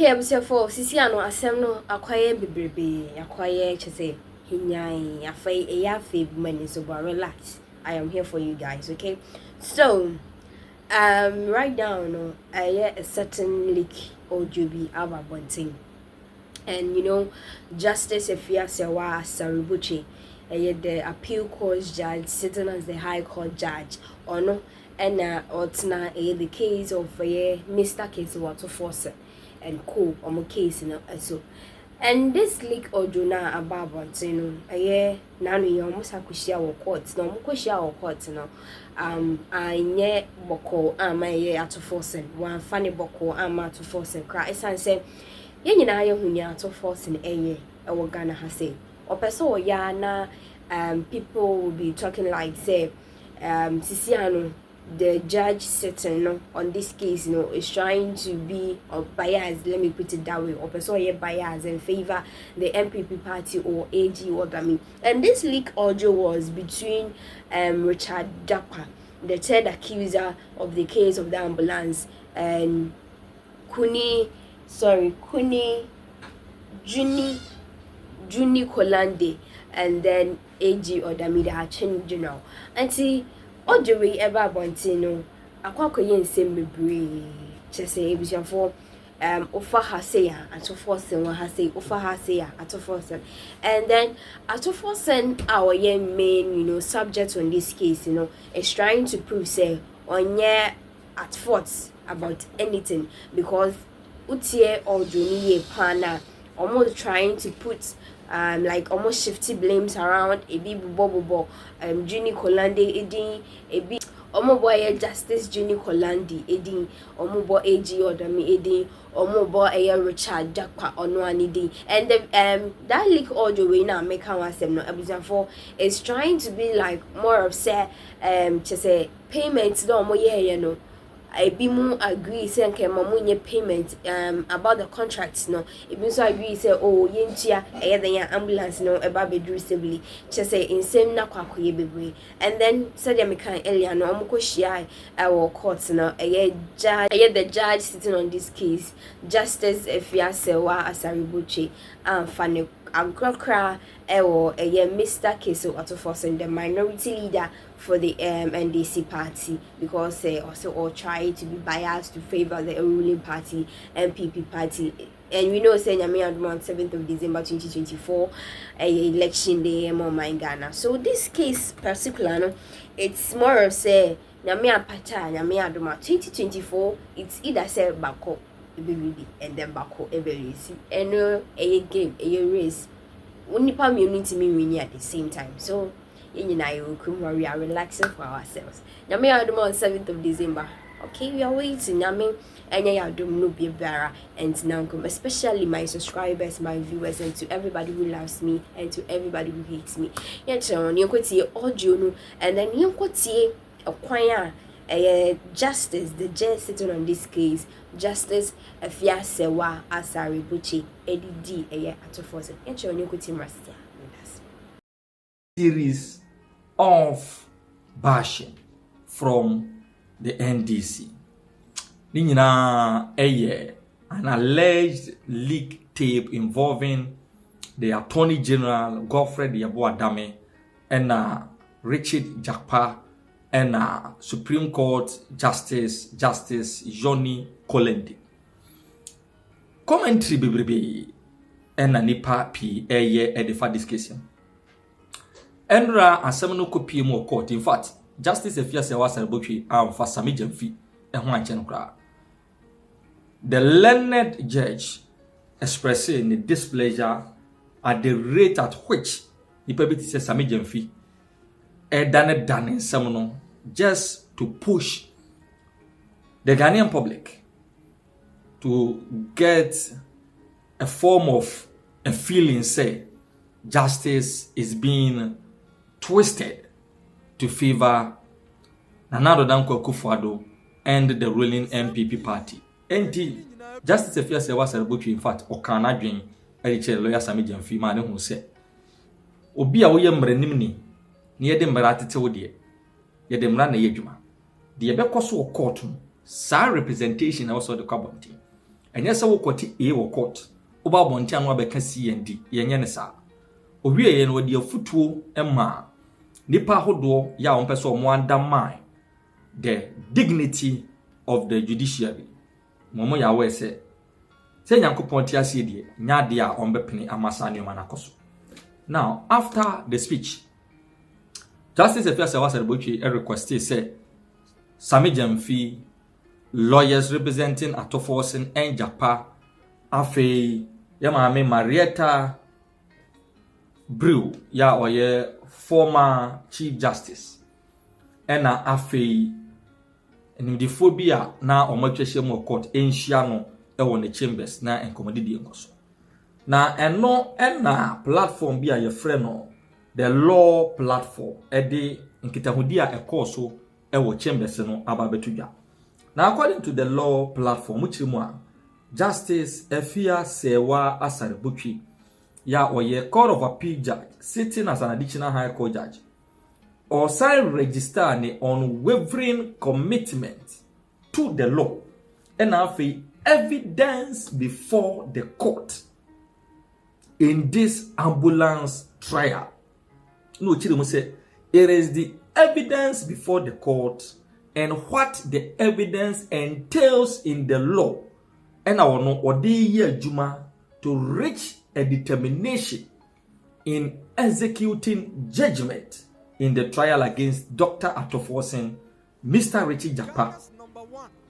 Okay, I'm saying for Sisiano, asem no acquire bebrebe, acquire chese hinyai, afe money, so but relax. I am here for you guys, okay? So, right now, no, I hear a certain leak or jubi about one thing. And you know, Justice Efia Sewa Saribuchi, the appeal court judge sitting as the high court judge, or no, and Otna, the case of Mr. Case Water Forson and co on my case, so. And this leak or Juna about one, Nanu almost have kushia or courts, no kushia or courts, I nye boko, my at Forson, one funny boko, to Forson, cry, and say. Yen nyina ye hunya to force in eye e Ghana ha say opeso ya na people will be talking like say Sisiano the judge sitting no on this case is trying to be biased, let me put it that way, opeso ye biased in favor the MPP party or AG Odame. And this leak audio was between Richard Jakpa, the third accuser of the case of the ambulance, and Kuni Juni Kolande, and then AG Odame the Attorney General. And see, all the way ever bontino, akwakoye nsem bebre. Chese ebusia for ofa haseya ato Forson wa hasey ofa haseya ato Forson. And then ato Forson our main, subject on this case, is trying to prove say onye at fault about anything, because utie or junior pana almost trying to put like almost shifty blames around a bit bobo Juni Kolande edin a bit boy Justice Juni Kolande edin boy AG Odame edin boy Richard Jakpa onwani edin. And that leak audio we now make our no ebusan for is trying to be like more of say to say payments no mo I be more agree say nke mamunye payment about the contracts no. It means so agree say oh yentia the ambulance no eba bedru stably. Just say insane na kwakoye bebre. And then said ya mekan earlier no omko shia our courts no the judge sitting on this case, Justice Efia Sewa Asaribuchi fane agrokra Mr. Keso Auto Forson, the minority leader for the NDC party, because they also all try to be biased to favor the ruling party, MPP party. And we know saying on 7th of December 2024 election day in Ghana. So this case particular it's more of say Nyame Apata Nyame Adoma 2024, it's either say bako ready and then bako ever and a game a race unipa immunity me win at the same time. So we are relaxing for ourselves. Nyame Adoma on 7th of December. Okay, we are waiting. Nyame and no be better and now especially my subscribers, my viewers, and to everybody who loves me and to everybody who hates me. Audio and then you could see a choir justice, the judge sitting on this case, Justice Efia Sewa Asaribuchi ADD at Forson. Series of bashing from the NDC. Nina an alleged leak tape involving the Attorney General Godfrey Odame and Richard Jakpa and Supreme Court Justice Johnny Kolende. Commentary bebrebe and nipa p edifa discussion. Enra asem no kopie mu court. In fact, Justice Efia Sewa Saribuchi for Sammy Gyamfi ehun anchen kra. The learned judge expressing the displeasure at the rate at which the people say Sammy Gyamfi done some just to push the Ghanaian public to get a form of a feeling say justice is being twisted to favor Nana Danko Akufo-Addo and the ruling MPP party. And Justice Efia Sewa Saribuchi, in fact, Okana Dwen, Judicial lawyer Sammy Gyamfi, man who said, Obi a woye mrenim ni ye de mratete wo de ye de mra na ye dwuma de ye bekoso wo court sa representation also the carbonty Enye se wo kwoti e wo court. Oba bonti anu abeka CND yenye ne sa. Owie ye no wodi afutuo ema nipa hodo ya on pese omo undermine the dignity of the judiciary. Momo ya we se nyankopon ti Asiedu nya de a on bepene amasa ne manakoso. Now, after the speech, Justice Efiase was requested say Sammy Gyamfi, lawyers representing Forson and Jakpa, Afe, Yamame Marietta Brew, ya oye former Chief Justice, and Afe, and the phobia na omotwehye mo court enhia no e won the chambers na enkomodidi enkoso. Na eno ena platform bi a ye frɛ no the law platform ede nkitahudi a ekoso e wo chambers no ababetudwa. Now according to the law platform muchirimu a Justice Efiase Asarbutwi ya oye Court of Appeal judge sitting as an additional high court judge or sign register ne unwavering commitment to the law and have evidence before the court in this ambulance trial. No, Chirimu say it is the evidence before the court and what the evidence entails in the law. And I will know what they juma to reach a determination in executing judgment in the trial against Dr. Forson, Mr. Richie Jakpa,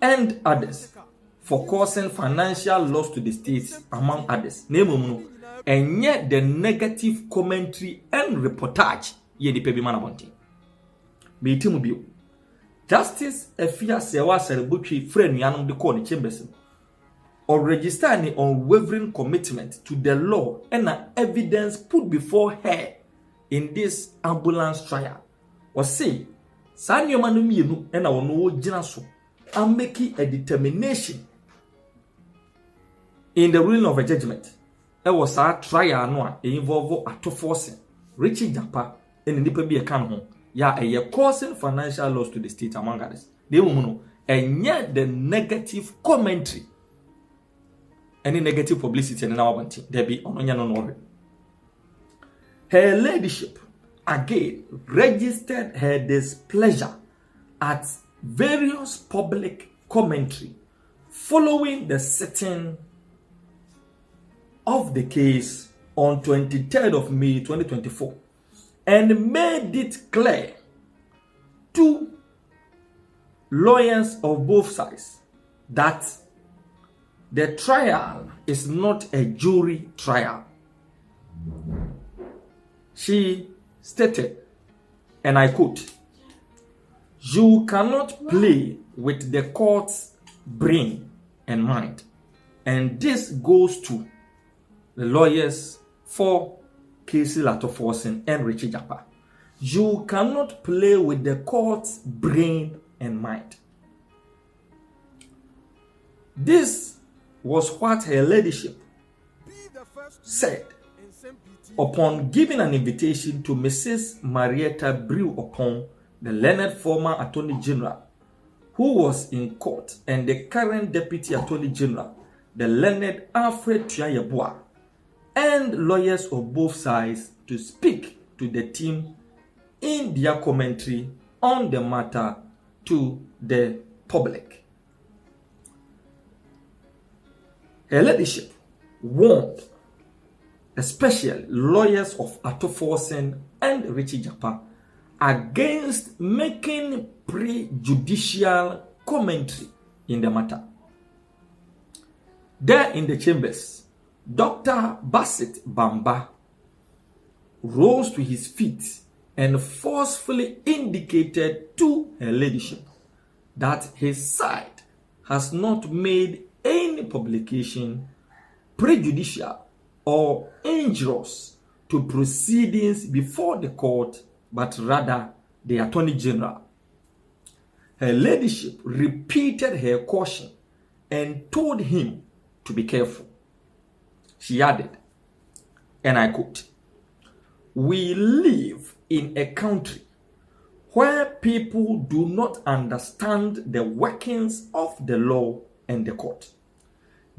and others for causing financial loss to the states, among others. And yet the negative commentary and reportage ye di pebi manabonti. Meitimu bio. Justice Efiase Asarbutwi friend yanum de call the chambers or register an unwavering commitment to the law and an evidence put before her in this ambulance trial. Or say, Sanyo Manuminu and our no jinaso and making a determination in the ruling of a judgment. It was a trial no involve Forson, Richie Jakpa, and the Nipa can home. Ya a causing financial loss to the state among others. They will know, and yet the negative commentary, any negative publicity in our bunting, there be on no. Her ladyship again registered her displeasure at various public commentary following the sitting of the case on 23rd of May 2024 and made it clear to lawyers of both sides that the trial is not a jury trial. She stated, and I quote, "You cannot play with the court's brain and mind." And this goes to the lawyers for Counsel Forson and Richie Jakpa. You cannot play with the court's brain and mind. This was what her ladyship said upon giving an invitation to Mrs. Marietta Brew upon the learned former Attorney General who was in court and the current Deputy Attorney General, the learned Alfred Tuyayeboa, and lawyers of both sides to speak to the team in their commentary on the matter to the public. Her ladyship warned especially lawyers of Forson and Richie Jakpa against making prejudicial commentary in the matter. There in the chambers, Dr. Bassett Bamba rose to his feet and forcefully indicated to her ladyship that his side has not made any publication prejudicial or injurious to proceedings before the court, but rather the Attorney General. Her ladyship repeated her caution and told him to be careful. She added, and I quote, "We live in a country where people do not understand the workings of the law and the court.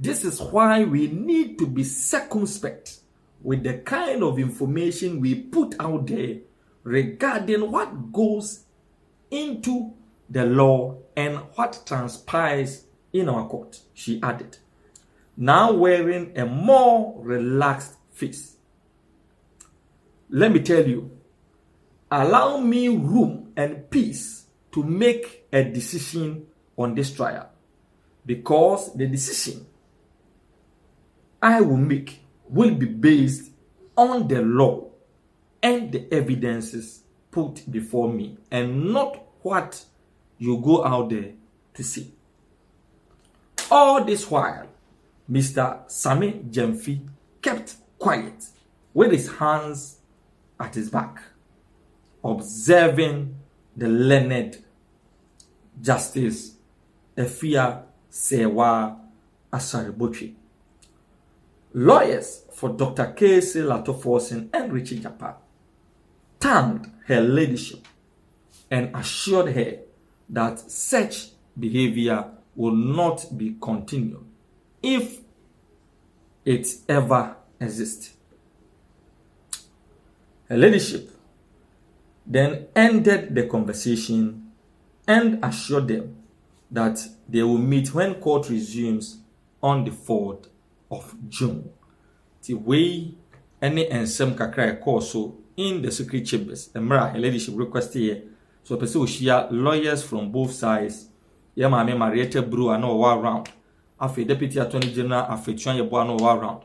This is why we need to be circumspect with the kind of information we put out there regarding what goes into the law and what transpires in our court, she added, now wearing a more relaxed face. Let me tell you, allow me room and peace to make a decision on this trial, because the decision I will make will be based on the law and the evidences put before me, and not what you go out there to see. All this while, Mr. Sammy Gyamfi kept quiet with his hands at his back, observing the learned Justice Efia Sewa Asaribotri. Lawyers for Dr. Counsel Forson and Richard Jakpa thanked her ladyship and assured her that such behavior will not be continued if it ever exists. Her ladyship then ended the conversation and assured them that they will meet when court resumes on the 4th of June. The way any ensem kakra so in the secret chambers, the her ladyship requested here. So person share lawyers from both sides. Yeah, my Marietta Brew and all around. Afi Deputy Attorney General afi Chuan Yeboah no around.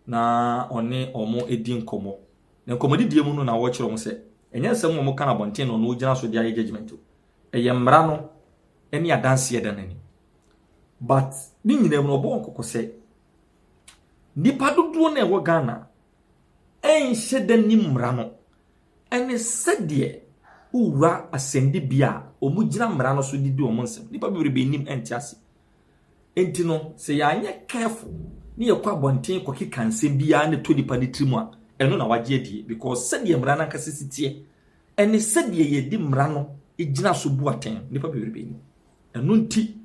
Na one omo edin komo. Na komodi die mu no na wo kire mo se. Enye nsem mo kana bonten no no gina so dia judgment. Eye mra no eni adanse eda nani. But ni nyina mu no bo nkoko se. Nipa dodo na ewo Ghana enhye da ni mra no. Ene sedie uwa asendi bia omugina mra no so didi omunsem nipa bebrebe nim entiase entino se ya anye careful ni yakwa bonten kokika nsem bia ne to nipa ne trimu a eno na waje die, because sedie mra na kasisitie ene sedie ye di mra no egina so bu aten nipa bebrebe nim eno nti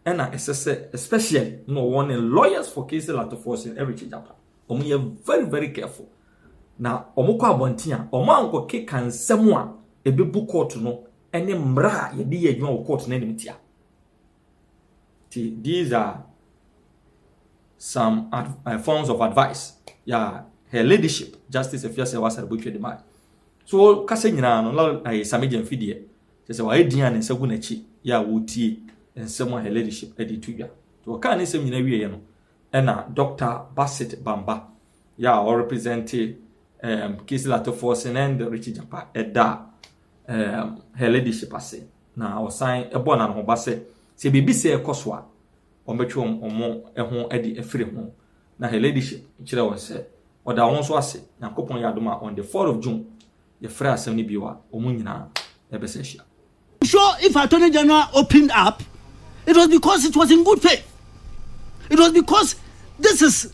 ena esese especially no one lawyers for Counsel Forson every Jakpa omo ye very very careful na omo kwa bonten a omo anko kika nsem a ebebu court no ene mra ye di ye adwuma court na nimtia. These are some forms of advice. Yeah, her ladyship Justice Efia Sewa Asaribotri de man. So kase nyina no la Sammy Gyamfi de se wa edian ne nsagu na chi ya wotie ensem her ladyship edi tudwa. To ka ne nsem nyina wie ye no ena Dr. Bassett Bamba ya or represent Counsel Forson and Richard Jakpa eda her ladyship ase na osan ebo na no ba se bibi se ekoso a ometwe omo eho edi efire ho na her ladyship kire won se oda won so ase yakopon yadoma on the 4th of June the free assembly biwa omo nyina ebese hia. Sure, if Attorney General opened up, it was because it was in good faith. It was because this is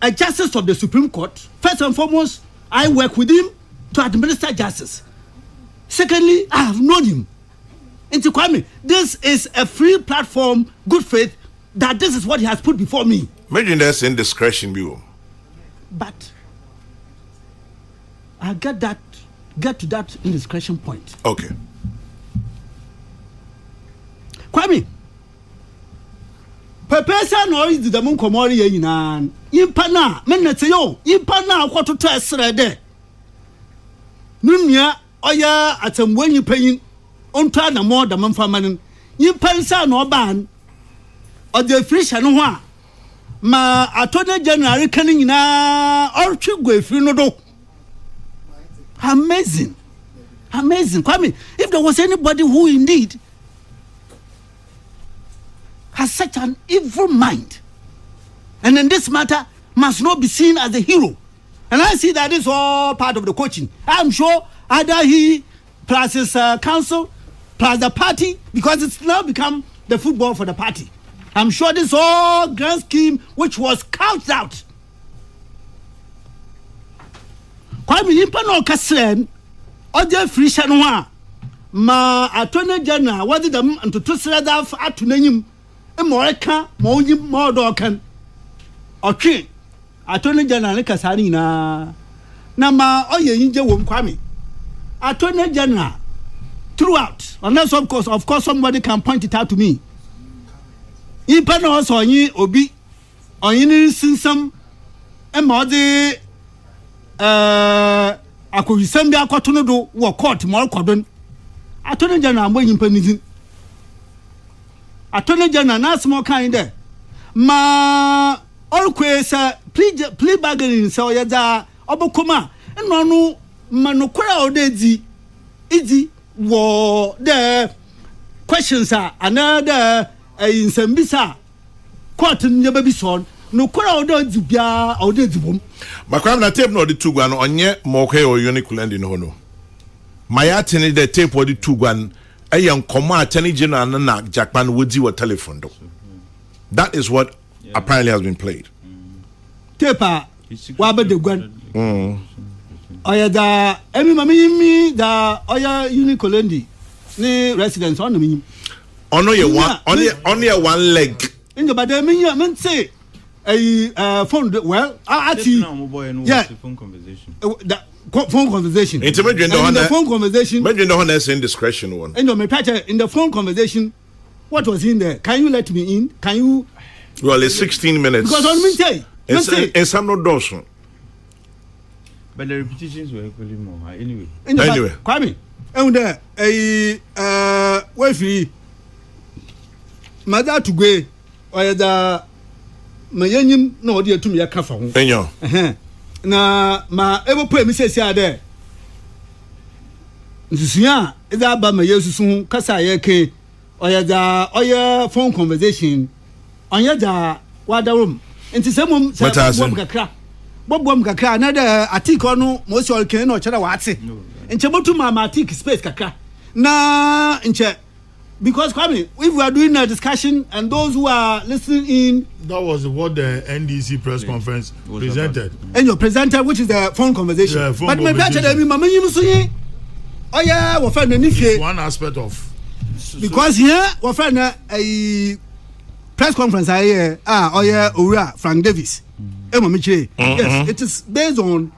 a justice of the Supreme Court. First and foremost, I work with him to administer justice. Secondly, I have known him. Into Kwame, this is a free platform, good faith, that this is what he has put before me. Imagine that's indiscretion, Bill. But I get to that indiscretion point. Okay. Kwame, Pepesa no is the moon komori yinan. Impana, menete yo, impana kwa to tesre de. Nunya oya atemwenyi panyin onto na more da manfa manin. Yimpansa no ban o de frisha no ho a ma Attorney General kan nyina ortwe go efiri no do. Amazing. Kwame, if there was anybody who indeed has such an evil mind, and in this matter must not be seen as a hero, and I see that is all part of the coaching. I'm sure either he plus his counsel plus the party, because it's now become the football for the party. I'm sure this all grand scheme which was couched out. Kwame impa no kasren oje free shanwa ma Attorney General wadi them to srada atunanyim Moreka, more dog can. Okay, Attorney General Casarina. Nama, oh, you won't come. Attorney General, throughout, unless of course, somebody can point it out to me. In Panos or ye, Obi, or any some Emodi, I could send me a cotton do or court more cordon. Attorney General, waiting penny. Attorney General, not small kind there. Ma, always, plea bargaining, so yada, Obokuma, and no, Manukura or Dezi, easy, war, the questions are another. In Sambisa, cotton never be son, no crowd or Zubia or the Zubum. My crime na tape no the two gun on ye moke or unique land in Hono. My attended the tape or the two gun, a young comma attorney general and knock Jackman would do a telephone. That is what apparently has been played. Taper, what about the gun? Oya da, every mammy, the Oya unique lendi, ne residence on me. Only one leg. In the bad men say a phone. Well, yeah, phone conversation. The phone conversation. It's the phone conversation. Imagine the honest indiscretion one. And my patcher in the phone conversation. What was in there? Can you let me in? Can you? Well, it's 16 minutes. Because on me say, it's some no Dawson. But the repetitions were equally more. Anyway, Kwame, and there a wifey. Mother to go, or the Mayanim, no dear to me a cafe. Na ma ever put me say there. Sia, is that by my years soon, Casayake, or the phone conversation on your water room. And to some Bob Kakra, another article, most all can or Chadawatsi. And Chabotu Mama take space Kakra. Na in check. Because Kwame, if we are doing a discussion and those who are listening in, that was what the NDC press conference presented. And your presenter, which is the phone conversation. Yeah, phone but conversation. Oh yeah, we're finding one aspect of because here we're finding a press conference. Oh yeah, Ura Frank Davis. Yes, it is based on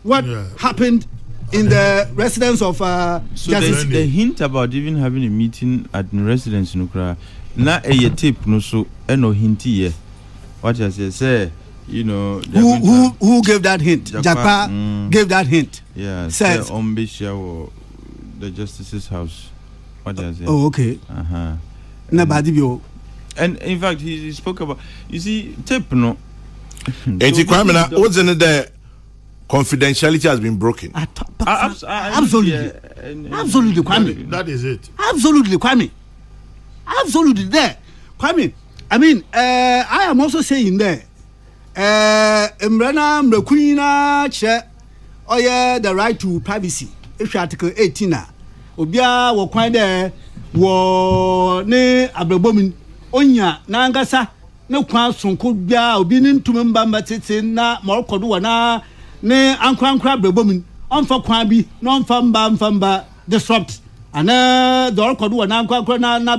what happened in the residence of so the hint about even having a meeting at the residence in Ukra na a tape no so no hint here. What I say, you know, who gave that hint? Jakpa gave that hint. Yeah, says on or the justice's house. What I say? Oh, okay. And in fact, he spoke about, you see, tape no. What's in there? Confidentiality has been broken. Absolutely. Absolutely, Kwame. That is it. Absolutely, Kwame. Absolutely there. Kwame, I mean, I am also saying there, Mrana Mrekwina Che, oh yeah, the right to privacy. If Article 18, Obia, Wakwan there, ne Abrebomin, Onya, Nangasa, no Kwan Sonkobia, Obinin to Mbamba na Morkodu na. Ne ankra brebomin on for kwabi non famba disrupt and the orkodu na ankra na